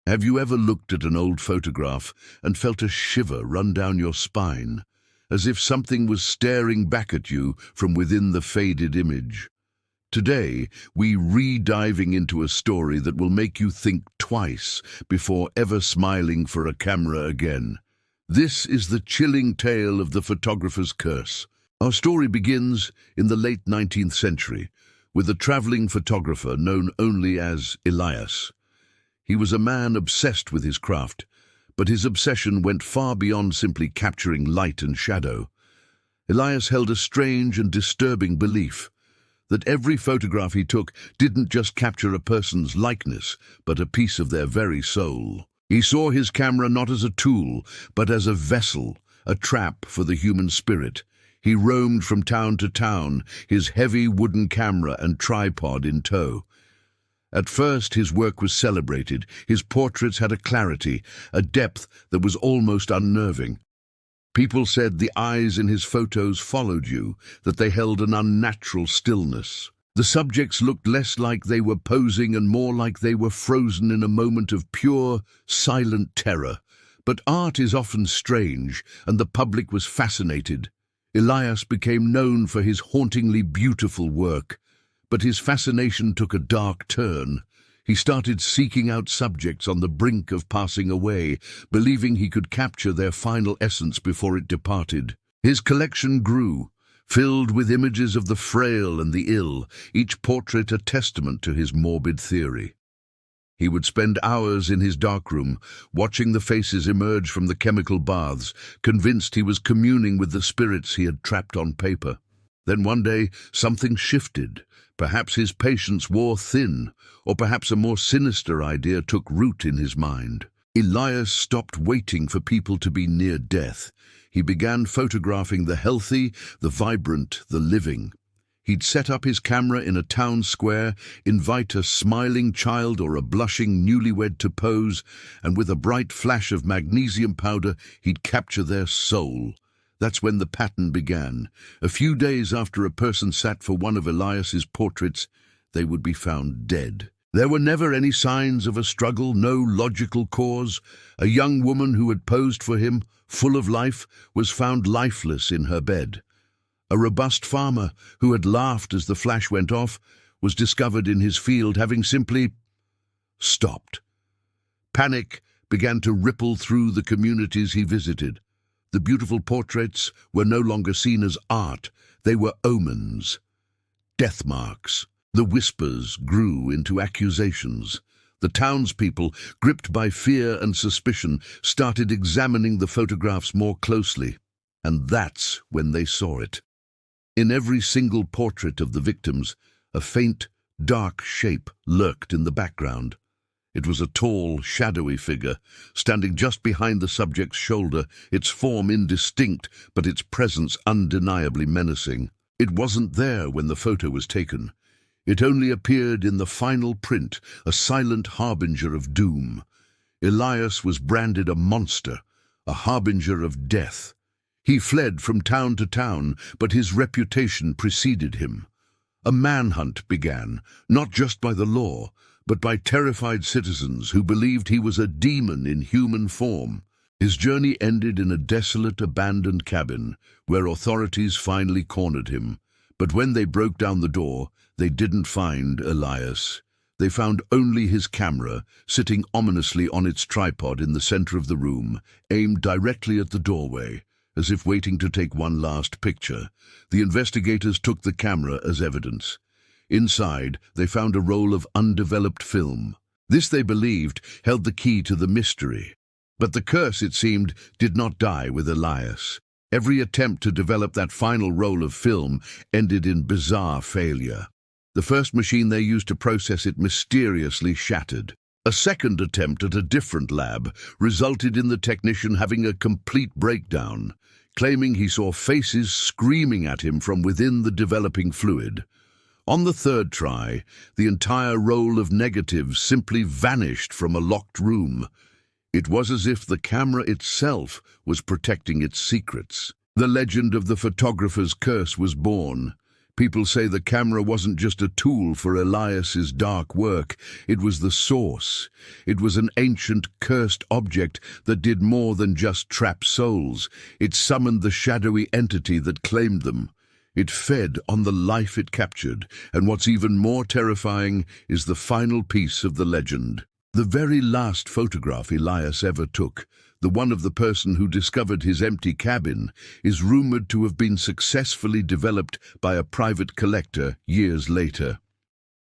Have you ever looked at an old photograph and felt a shiver run down your spine, as if something was staring back at you from within the faded image? Today, we re-diving into a story that will make you think twice before ever smiling for a camera again. This is the chilling tale of the photographer's curse. Our story begins in the late 19th century with a traveling photographer known only as Elias. He was a man obsessed with his craft, but his obsession went far beyond simply capturing light and shadow. Elias held a strange and disturbing belief that every photograph he took didn't just capture a person's likeness, but a piece of their very soul. He saw his camera not as a tool, but as a vessel, a trap for the human spirit. He roamed from town to town, his heavy wooden camera and tripod in tow. At first, his work was celebrated. His portraits had a clarity, a depth that was almost unnerving. People said the eyes in his photos followed you, that they held an unnatural stillness. The subjects looked less like they were posing and more like they were frozen in a moment of pure, silent terror. But art is often strange, and the public was fascinated. Elias became known for his hauntingly beautiful work. But his fascination took a dark turn. He started seeking out subjects on the brink of passing away, believing he could capture their final essence before it departed. His collection grew, filled with images of the frail and the ill, each portrait a testament to his morbid theory. He would spend hours in his darkroom, watching the faces emerge from the chemical baths, convinced he was communing with the spirits he had trapped on paper. Then one day, something shifted. Perhaps his patience wore thin, or perhaps a more sinister idea took root in his mind. Elias stopped waiting for people to be near death. He began photographing the healthy, the vibrant, the living. He'd set up his camera in a town square, invite a smiling child or a blushing newlywed to pose, and with a bright flash of magnesium powder, he'd capture their soul. That's when the pattern began. A few days after a person sat for one of Elias's portraits, they would be found dead. There were never any signs of a struggle, no logical cause. A young woman who had posed for him, full of life, was found lifeless in her bed. A robust farmer who had laughed as the flash went off was discovered in his field having simply stopped. Panic began to ripple through the communities he visited. The beautiful portraits were no longer seen as art, they were omens, death marks. The whispers grew into accusations. The townspeople, gripped by fear and suspicion, started examining the photographs more closely. And that's when they saw it. In every single portrait of the victims, a faint, dark shape lurked in the background. It was a tall, shadowy figure, standing just behind the subject's shoulder, its form indistinct, but its presence undeniably menacing. It wasn't there when the photo was taken. It only appeared in the final print, a silent harbinger of doom. Elias was branded a monster, a harbinger of death. He fled from town to town, but his reputation preceded him. A manhunt began, not just by the law, but by terrified citizens who believed he was a demon in human form. His journey ended in a desolate, abandoned cabin, where authorities finally cornered him. But when they broke down the door, they didn't find Elias. They found only his camera, sitting ominously on its tripod in the center of the room, aimed directly at the doorway, as if waiting to take one last picture. The investigators took the camera as evidence. Inside, they found a roll of undeveloped film. This, they believed, held the key to the mystery. But the curse, it seemed, did not die with Elias. Every attempt to develop that final roll of film ended in bizarre failure. The first machine they used to process it mysteriously shattered. A second attempt at a different lab resulted in the technician having a complete breakdown, claiming he saw faces screaming at him from within the developing fluid. On the third try, the entire roll of negatives simply vanished from a locked room. It was as if the camera itself was protecting its secrets. The legend of the photographer's curse was born. People say the camera wasn't just a tool for Elias's dark work, it was the source. It was an ancient, cursed object that did more than just trap souls. It summoned the shadowy entity that claimed them. It fed on the life it captured, and what's even more terrifying is the final piece of the legend. The very last photograph Elias ever took, the one of the person who discovered his empty cabin, is rumored to have been successfully developed by a private collector years later.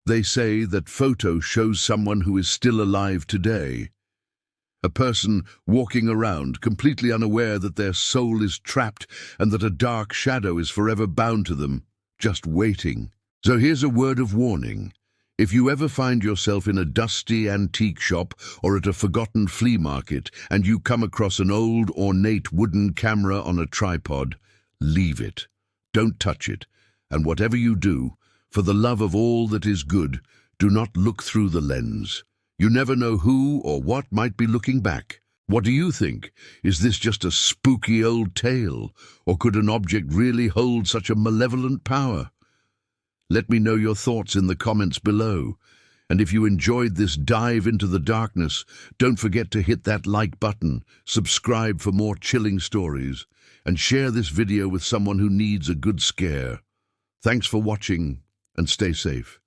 They say that photo shows someone who is still alive today. A person walking around completely unaware that their soul is trapped and that a dark shadow is forever bound to them, just waiting. So here's a word of warning. If you ever find yourself in a dusty antique shop or at a forgotten flea market and you come across an old, ornate wooden camera on a tripod, leave it. Don't touch it. And whatever you do, for the love of all that is good, do not look through the lens. You never know who or what might be looking back. What do you think? Is this just a spooky old tale, or could an object really hold such a malevolent power? Let me know your thoughts in the comments below. And if you enjoyed this dive into the darkness, don't forget to hit that like button, subscribe for more chilling stories, and share this video with someone who needs a good scare. Thanks for watching, and stay safe.